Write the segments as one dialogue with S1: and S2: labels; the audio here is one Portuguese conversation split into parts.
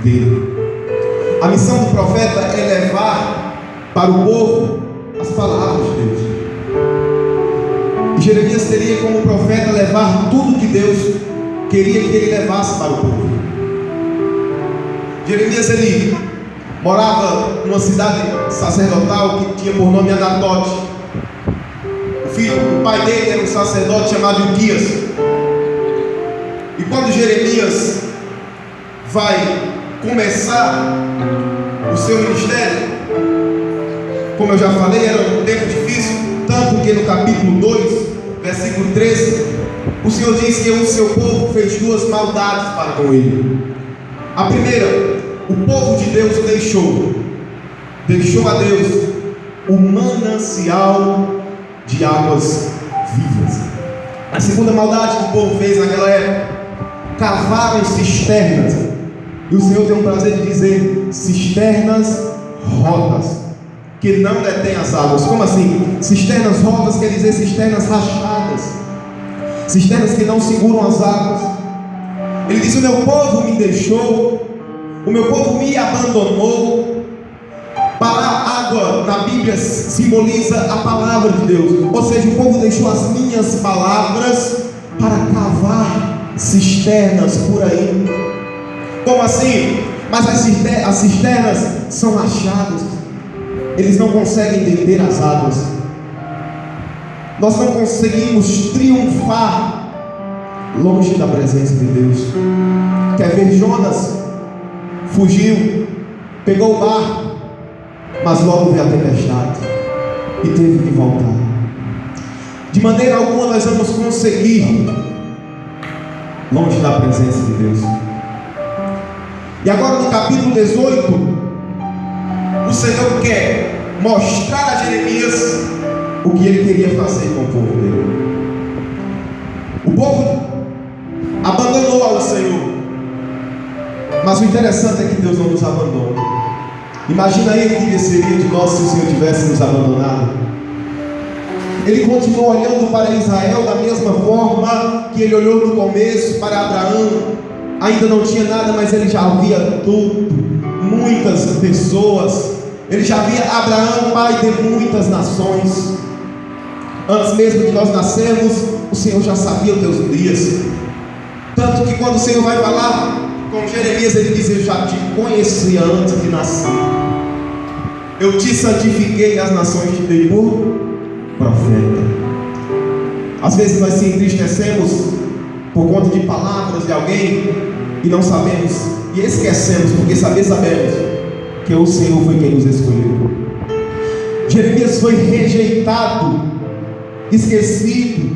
S1: dele. A missão do profeta é levar para o povo as palavras de Deus. E Jeremias teria como profeta levar tudo que Deus queria que ele levasse para o povo. Jeremias, ele morava numa cidade sacerdotal que tinha por nome Anatote. O pai dele era um sacerdote chamado Ilquias. E quando Jeremias vai começar o seu ministério, como eu já falei, era um tempo difícil, tanto que no capítulo 2, versículo 13, o Senhor diz que o seu povo fez duas maldades para com ele. A primeira, o povo de Deus deixou a Deus o manancial de águas vivas. A segunda maldade que o povo fez naquela época, cavaram cisternas, e o Senhor tem o prazer de dizer cisternas rotas, que não detêm as águas. Como assim? Cisternas rotas quer dizer cisternas rachadas, cisternas que não seguram as águas. Ele diz: o meu povo me deixou, o meu povo me abandonou. Parar água na Bíblia simboliza a palavra de Deus, ou seja, o povo deixou as minhas palavras para cavar cisternas por aí. Como assim? Mas as cisternas são rachadas, eles não conseguem deter as águas. Nós não conseguimos triunfar longe da presença de Deus. Quer ver? Jonas fugiu, pegou o barco, mas logo veio a tempestade e teve que voltar. De maneira alguma nós vamos conseguir longe da presença de Deus. E agora no capítulo 18, o Senhor quer mostrar a Jeremias o que ele queria fazer com o povo dele. O povo abandonou ao Senhor, mas o interessante é que Deus não nos abandona. Imagina aí o que seria de nós se o Senhor tivesse nos abandonado. Ele continuou olhando para Israel da mesma forma que ele olhou no começo para Abraão. Ainda não tinha nada, mas ele já via tudo, muitas pessoas. Ele já via Abraão, pai de muitas nações. Antes mesmo de nós nascermos, o Senhor já sabia os teus dias. Tanto que quando o Senhor vai falar com Jeremias, ele diz: eu já te conhecia antes de nascer, eu te santifiquei, as nações te dei por profeta. Às vezes nós se entristecemos por conta de palavras de alguém e não sabemos, e esquecemos, porque sabemos que o Senhor foi quem nos escolheu. Jeremias foi rejeitado, esquecido,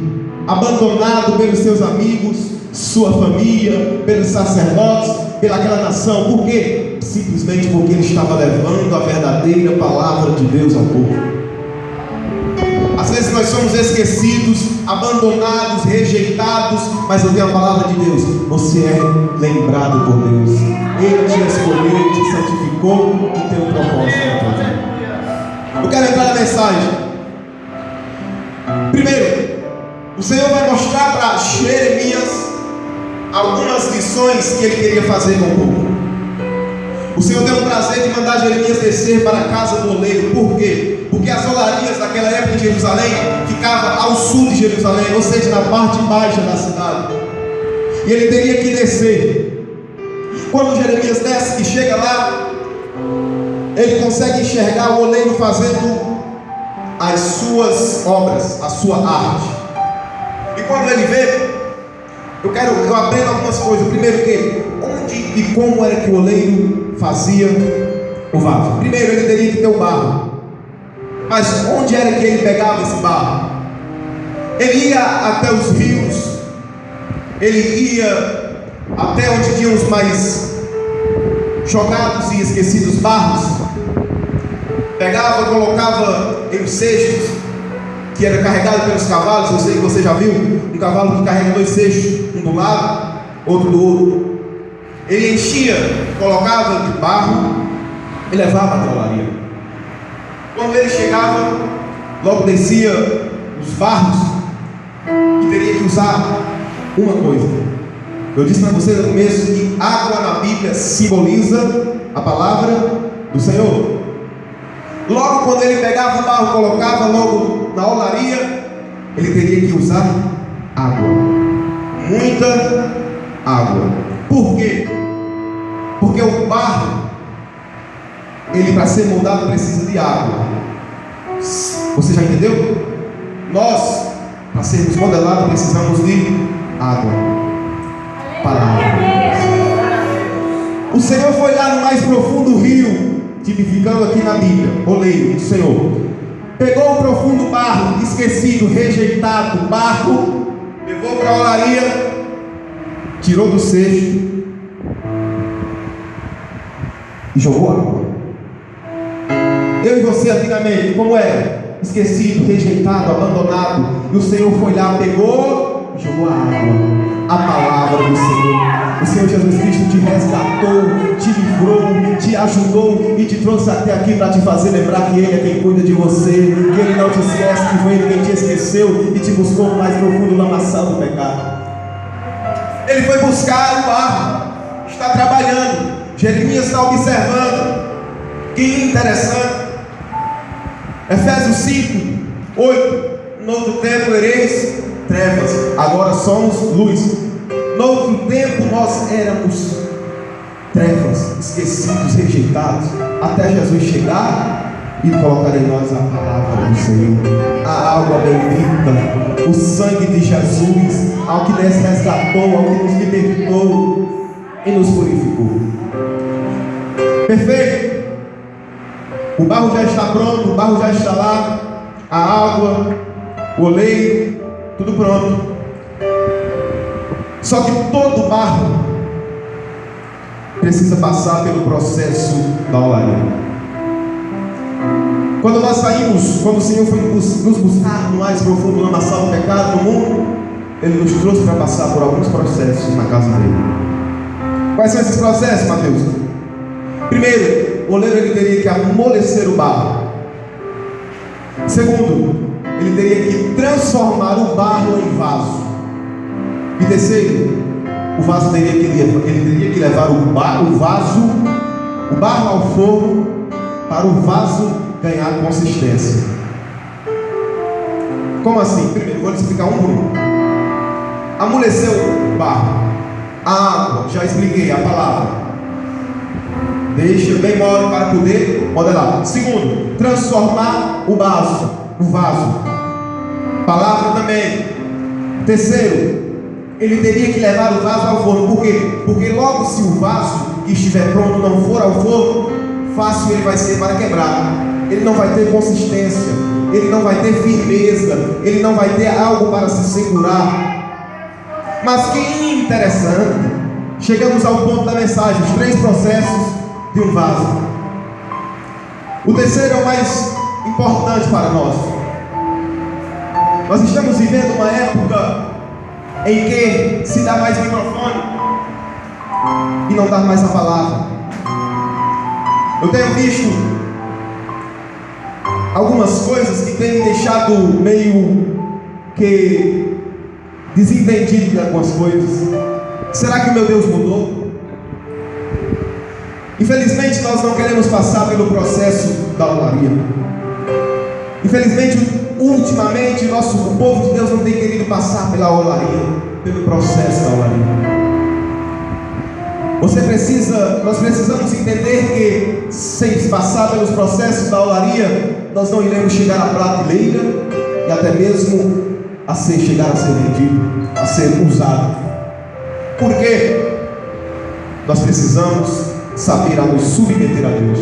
S1: abandonado pelos seus amigos, sua família, pelos sacerdotes, pelaquela nação. Por quê? Simplesmente porque ele estava levando a verdadeira palavra de Deus ao povo. Às vezes nós somos esquecidos, abandonados, rejeitados, mas eu tenho a palavra de Deus: você é lembrado por Deus. Ele te escolheu, te santificou e tem um propósito na tua vida. Eu quero entrar na mensagem. Primeiro, o Senhor vai mostrar para Jeremias algumas lições que ele queria fazer com o povo. O Senhor deu o prazer de mandar Jeremias descer para a casa do oleiro. Por quê? Porque as olarias daquela época de Jerusalém ficavam ao sul de Jerusalém, ou seja, na parte baixa da cidade. E ele teria que descer. Quando Jeremias desce e chega lá, ele consegue enxergar o oleiro fazendo as suas obras, a sua arte. E quando ele vê, eu aprendo algumas coisas. Primeiro, que onde e como era que o oleiro fazia o vaso. Primeiro, ele teria que ter o barro. Mas onde era que ele pegava esse barro? Ele ia até os rios, ele ia até onde tinham os mais jogados e esquecidos barros, pegava, colocava em cestos que era carregado pelos cavalos. Eu sei que você já viu um cavalo que carrega 2 cestos, um do lado, outro do outro. Ele enchia, colocava de barro e levava até a olaria. Quando ele chegava, logo descia os barros e teria que usar uma coisa. Eu disse para você no começo que água na simboliza a palavra do Senhor. Logo, quando ele pegava o barro, colocava logo na olaria, ele teria que usar água, muita água. Por quê? Porque o barro, ele para ser moldado precisa de água. Você já entendeu? Nós, para sermos modelados, precisamos de água. Palavra. O Senhor foi lá no mais profundo rio, tipificando aqui na Bíblia, oleiro do Senhor. Pegou o profundo barro, esquecido, rejeitado, barro, levou para a olaria, tirou do cesto e jogou água. Eu e você antigamente, como era? Esquecido, rejeitado, abandonado. E o Senhor foi lá, pegou e jogou a água. A palavra do Senhor. O Senhor Jesus Cristo te resgatou, te livrou, te ajudou e te trouxe até aqui para te fazer lembrar que Ele é quem cuida de você, que Ele não te esquece, que foi Ele quem te esqueceu e te buscou no mais profundo lamaçal do pecado. Ele foi buscar o barro, está trabalhando. Jeremias está observando. Que interessante. Efésios 5, 8. No outro tempo ereis trevas, agora somos luz. No outro tempo nós éramos trevas, esquecidos, rejeitados, até Jesus chegar e colocar em nós a palavra do Senhor, a água bendita, o sangue de Jesus, ao que nos resgatou, ao que nos libertou e nos purificou. Perfeito? O barro já está pronto, o barro já está lá, a água, o oleiro, tudo pronto. Só que todo barro precisa passar pelo processo da olaria. Quando nós saímos, quando o Senhor foi nos buscar no mais profundo lamaçal do pecado do mundo, Ele nos trouxe para passar por alguns processos na casa dele. Quais são esses processos, Mateus? Primeiro, o oleiro ele teria que amolecer o barro. Segundo, ele teria que transformar o barro em vaso. E terceiro, o vaso ele teria que levar o barro ao forno para o vaso ganhar consistência. Como assim? Primeiro, vou lhe explicar um por um. Amolecer o barro, a água, já expliquei a palavra. Deixa bem mole para poder modelar. Segundo, transformar o vaso. Palavra também. Terceiro, ele teria que levar o vaso ao forno. Por quê? Porque logo se o vaso que estiver pronto não for ao forno, fácil ele vai ser para quebrar. Ele não vai ter consistência, ele não vai ter firmeza, ele não vai ter algo para se segurar. Mas que interessante, chegamos ao ponto da mensagem, os 3 processos de um vaso. O terceiro é o mais importante para nós. Nós estamos vivendo uma época em que se dá mais microfone e não dá mais a palavra. Eu tenho visto algumas coisas que têm me deixado meio que desentendido de algumas coisas. Será que o meu Deus mudou? Infelizmente nós não queremos passar pelo processo da olaria. Infelizmente, ultimamente, o povo de Deus não tem querido passar pela olaria, pelo processo da olaria. Nós precisamos entender que sem passar pelos processos da olaria, nós não iremos chegar à prateleira e até mesmo chegar a ser vendido, a ser usado. Por quê? Nós precisamos saber a nos submeter a Deus.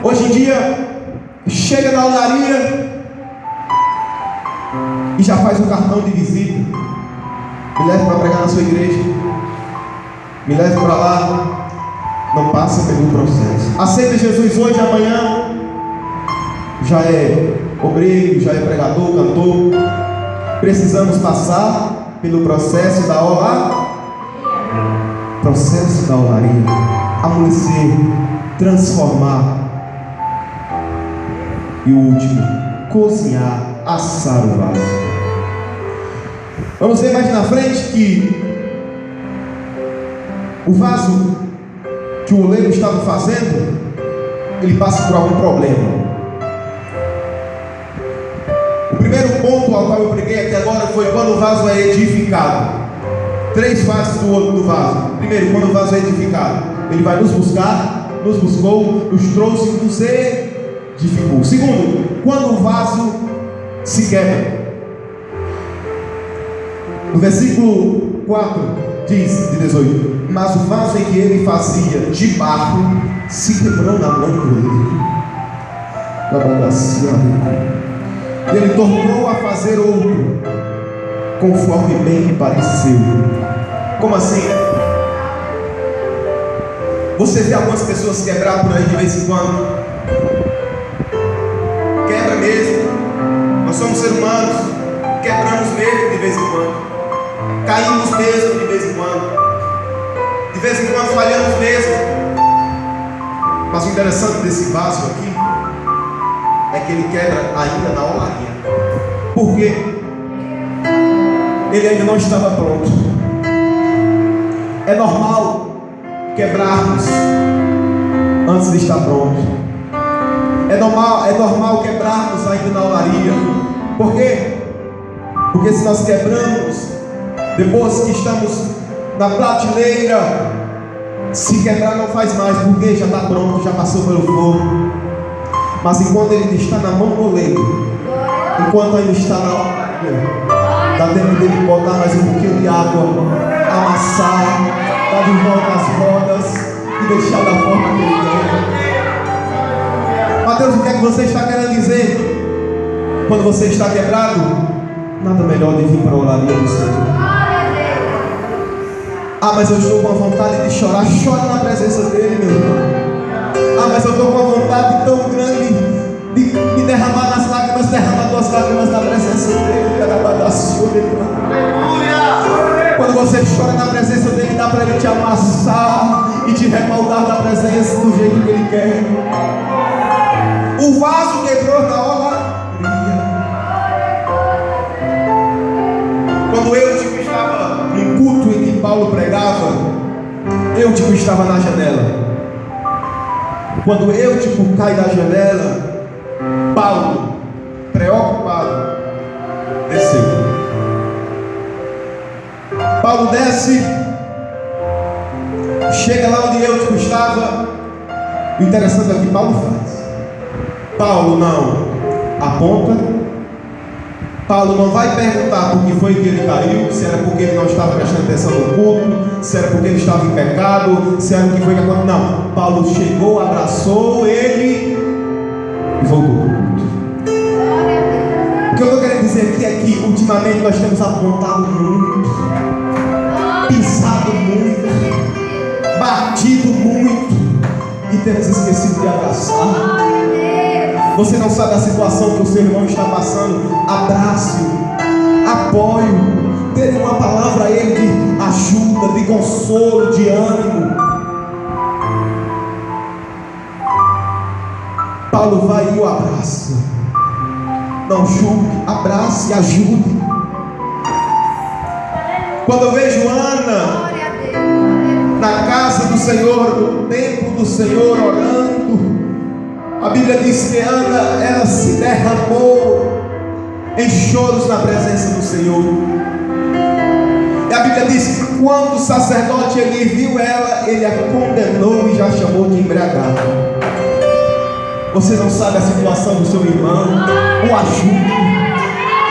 S1: Hoje em dia, chega na olaria e já faz um cartão de visita. Me leva para pregar na sua igreja, me leva para lá. Não passa pelo processo. Aceita Jesus hoje, amanhã já é obreiro, já é pregador, cantor. Precisamos passar pelo processo da olaria. Processo da olaria. Amolecer, transformar. E o último, cozinhar, assar o vaso. Vamos ver mais na frente que o vaso que o oleiro estava fazendo, ele passa por algum problema. O primeiro ponto ao qual eu preguei aqui agora foi quando o vaso é edificado. 3 fases do vaso. Primeiro, quando o vaso é edificado, ele vai nos buscar, nos buscou, nos trouxe, nos edificou. Segundo, quando o vaso se quebra. No versículo 4 diz, de 18: mas o vaso em que ele fazia de barro se quebrou na mão do oleiro. E ele tornou a fazer outro, conforme bem lhe pareceu. Como assim? Você vê algumas pessoas quebrar por aí de vez em quando. Quebra mesmo. Nós somos seres humanos. Quebramos mesmo de vez em quando. Caímos mesmo de vez em quando. De vez em quando falhamos mesmo. Mas o interessante desse vaso aqui é que ele quebra ainda na olaria. Por quê? Ele ainda não estava pronto. É normal quebrarmos antes de estar pronto. É normal quebrarmos ainda na olaria. Por quê? Porque se nós quebramos depois que estamos na prateleira, se quebrar não faz mais, porque já está pronto, já passou pelo fogo. Mas enquanto ele está na mão do oleiro, enquanto ainda está na olaria, dá tempo dele botar mais um pouquinho de água, amassar, dar de volta as rodas e deixar da forma que ele quer. Mateus, o que é que você está querendo dizer? Quando você está quebrado, nada melhor de vir para a olaria do Senhor. Ah, mas eu estou com a vontade de chorar. Chora na presença dele, meu irmão. Ah, mas eu estou com a vontade tão grande de me derramar nas lágrimas. Derrama tuas lágrimas na presença dele. Quando você chora na presença dele, dá para ele te amassar e te remoldar na presença do jeito que ele quer. O vaso quebrou na olaria. Quando eu estava num culto em que Paulo pregava, eu estava na janela. Quando eu cai da janela, Paulo, preocupado, desceu. Paulo desce, chega lá onde eu estava. O interessante é o que Paulo faz. Paulo não aponta. Paulo não vai perguntar por que foi que ele caiu, se era porque ele não estava prestando atenção no culto, se era porque ele estava em pecado, se era o que foi que aconteceu. Não, Paulo chegou, abraçou ele e voltou para o culto. O que eu estou querendo dizer aqui é que ultimamente nós temos apontado muito, pisado muito, batido muito e temos esquecido de abraçar. Você não sabe a situação que o seu irmão está passando. Abrace-o, apoie-o, dê uma palavra a ele de ajuda, de consolo, de ânimo. Paulo vai e o abraça. Não julgue, abrace e ajude. Quando eu vejo Ana na casa do Senhor, no templo do Senhor, orando, a Bíblia diz que Ana, ela se derramou em choros na presença do Senhor. E a Bíblia diz que quando o sacerdote ele viu ela, ele a condenou e já chamou de embriagada. Você não sabe a situação do seu irmão, o ajude,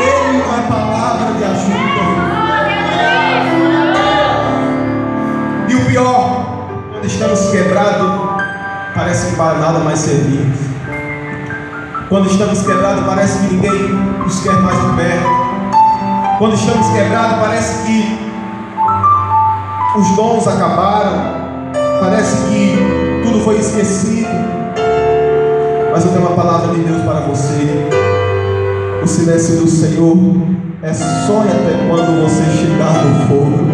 S1: dê-lhe uma palavra de ajuda. E o pior, quando estamos quebrados, parece que para nada mais servimos. Quando estamos quebrados, parece que ninguém nos quer mais de perto. Quando estamos quebrados, parece que os dons acabaram. Parece que tudo foi esquecido. Mas eu tenho uma palavra de Deus para você. O silêncio do Senhor é só até quando você chegar no fogo.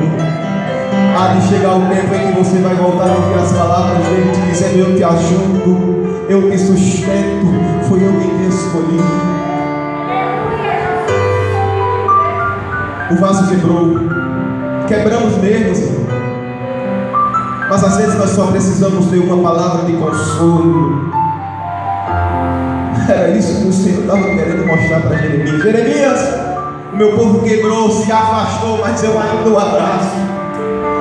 S1: Há de chegar o tempo em que você vai voltar a ouvir as palavras dele te dizendo: eu te ajudo, eu te sustento, foi eu quem te escolhi. O vaso quebrou. Quebramos mesmo, Senhor. Mas às vezes nós só precisamos de uma palavra de consolo. Era isso que o Senhor estava querendo mostrar para Jeremias. Jeremias, o meu povo quebrou, se afastou, mas eu ainda o abraço,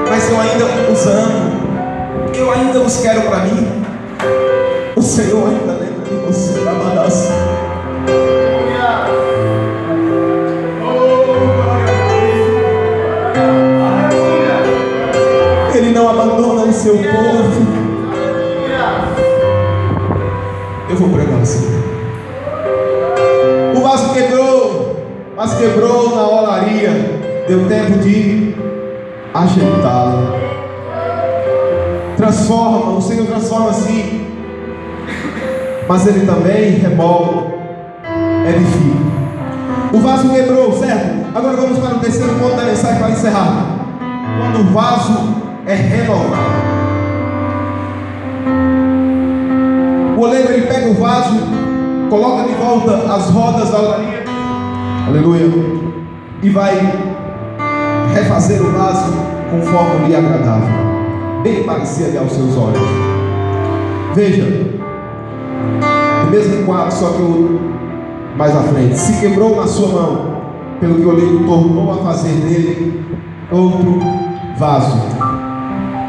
S1: mas eu ainda os amo, eu ainda os quero para mim. O Senhor ainda lembra de você, Abadaço. Ele não abandona o seu povo. Eu vou pregar assim. O vaso quebrou, mas quebrou na olaria. Deu tempo de ajeitá-lo. Transforma, o Senhor transforma assim, mas Ele também rebola, edifica. O vaso quebrou, certo? Agora vamos para o terceiro ponto da mensagem para encerrar. Quando o vaso é renovado, o oleiro ele pega o vaso, coloca de volta as rodas da olaria, aleluia, e vai refazer o vaso conforme lhe agradável, bem parecido aos seus olhos. Veja, o mesmo quadro, só que mais à frente. Se quebrou na sua mão, pelo que o oleiro tornou a fazer dele outro vaso.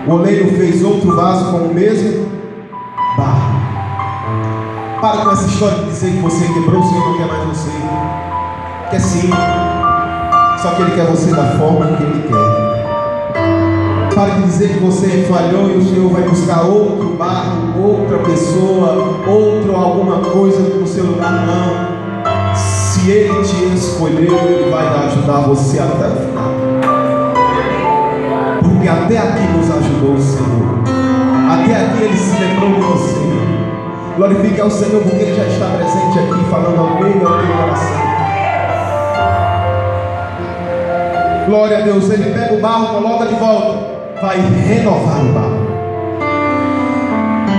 S1: O oleiro fez outro vaso com o mesmo barro. Para com essa história de dizer que você quebrou, o Senhor não quer mais você. Quer sim, só que Ele quer você da forma que Ele quer. Para de dizer que você falhou e o Senhor vai buscar outro barro, outra pessoa, alguma coisa no seu lugar. Não. Se Ele te escolheu, Ele vai ajudar você até o final. Porque até aqui nos ajudou o Senhor. Até aqui Ele se lembrou de você. Glorifique ao Senhor, porque Ele já está presente aqui, falando ao meio do teu coração. Glória a Deus. Ele pega o barro, coloca de volta, vai renovar o barro.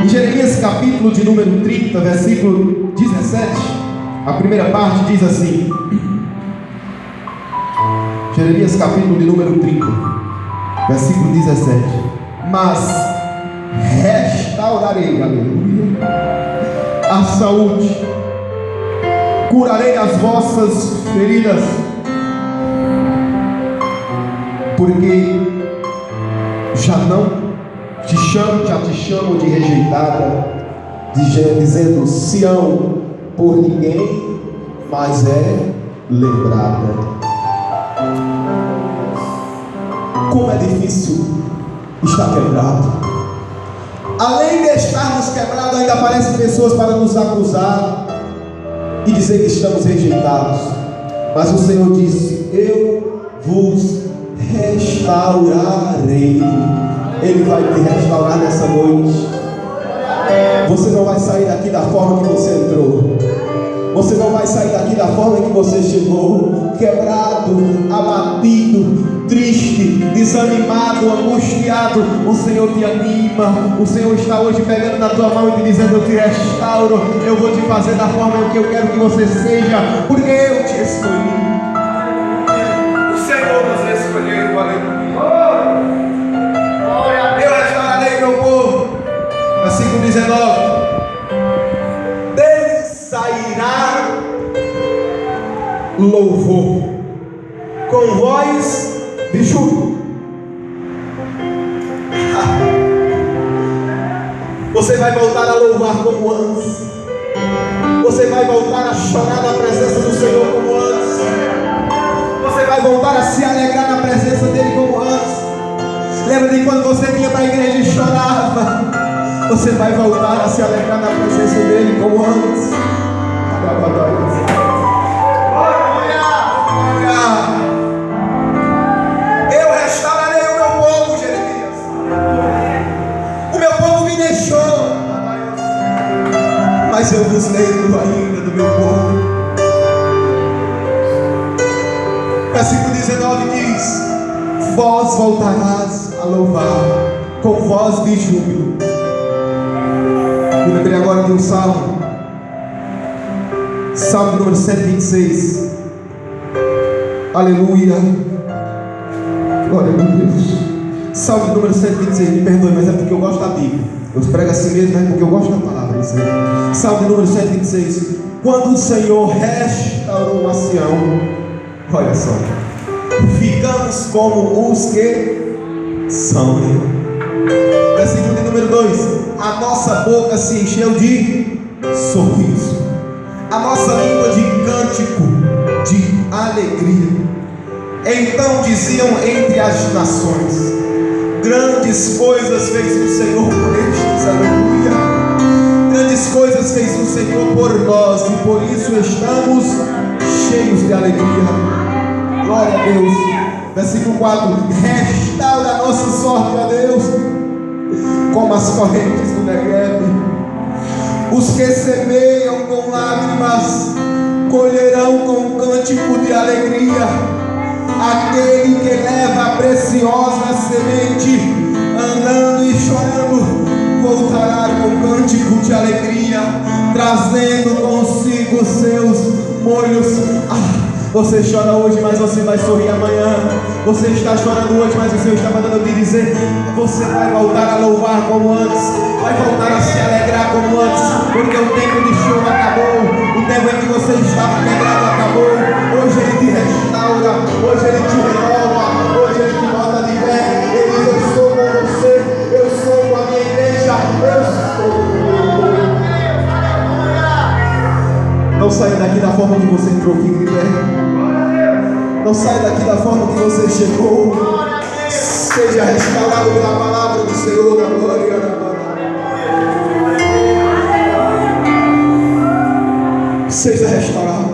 S1: Em Jeremias capítulo de número 30, versículo 17, a primeira parte diz assim. Jeremias capítulo de número 30, versículo 17. Mas restaurarei, aleluia, a saúde, curarei as vossas feridas, porque já te chamo de rejeitada, dizendo Sião, por ninguém mais é lembrada. Como é difícil estar quebrado. Além de estarmos quebrados, ainda aparecem pessoas para nos acusar e dizer que estamos rejeitados. Mas o Senhor disse: eu vos restaurarei. Ele vai te restaurar nessa noite. Você não vai sair daqui da forma que você entrou. Você não vai sair daqui da forma que você chegou. Quebrado, abatido, triste, desanimado, angustiado. O Senhor te anima. O Senhor está hoje pegando na tua mão e te dizendo: eu te restauro. Eu vou te fazer da forma que eu quero que você seja, porque eu te escolhi. O Senhor nos escolheu, aleluia. Eu restaurarei meu povo. Versículo 19. Dele sairá louvor com voz de júbilo. Você vai voltar a louvar como antes. Você vai voltar a chorar na presença do Senhor como antes. Você vai voltar a se alegrar na presença dele como antes. Lembra de quando você vinha para a igreja e chorava? Você vai voltar a se alegrar na presença dele como antes. Eu restaurarei o meu povo, Jeremias. O meu povo me deixou, mas eu vos lembro ainda do meu povo. Versículo 19 diz: vós voltarás a louvar com voz de júbilo. Me lembrei agora de um salmo. Salmo número 126. Aleluia. Glória a Deus. Salmo de número 126, me perdoe, mas é porque eu gosto da Bíblia. Eu prego assim mesmo, é porque eu gosto da palavra. Salmo de número 126. Quando o Senhor restaurou a Sião, olha só, ficamos como os que são. Versículo de número 2: a nossa boca se encheu de sorriso, a nossa língua de cântico, de alegria. Então diziam entre as nações: grandes coisas fez o Senhor por estes, aleluia. Grandes coisas fez o Senhor por nós, e por isso estamos cheios de alegria. Glória a Deus. Versículo 4: restaura a nossa sorte, a Deus, como as correntes do Negueb. Os que semeiam com lágrimas colherão com cântico de alegria. Aquele que leva a preciosa semente, andando e chorando, voltará com cântico de alegria, trazendo consigo seus molhos. Você chora hoje, mas você vai sorrir amanhã. Você está chorando hoje, mas o Senhor está mandando te dizer: você vai voltar a louvar como antes, vai voltar a se alegrar como antes, porque o tempo de choro acabou, o tempo em que você estava quebrado acabou. Hoje Ele te restaura, hoje Ele te renova, hoje Ele te bota de pé. Ele diz: eu sou com você, eu sou com a minha igreja, eu sou. Não saia daqui da forma que você entrou, fique de pé. Não saia daqui da forma que você chegou. Seja restaurado pela palavra do Senhor, na glória, na glória. Seja restaurado.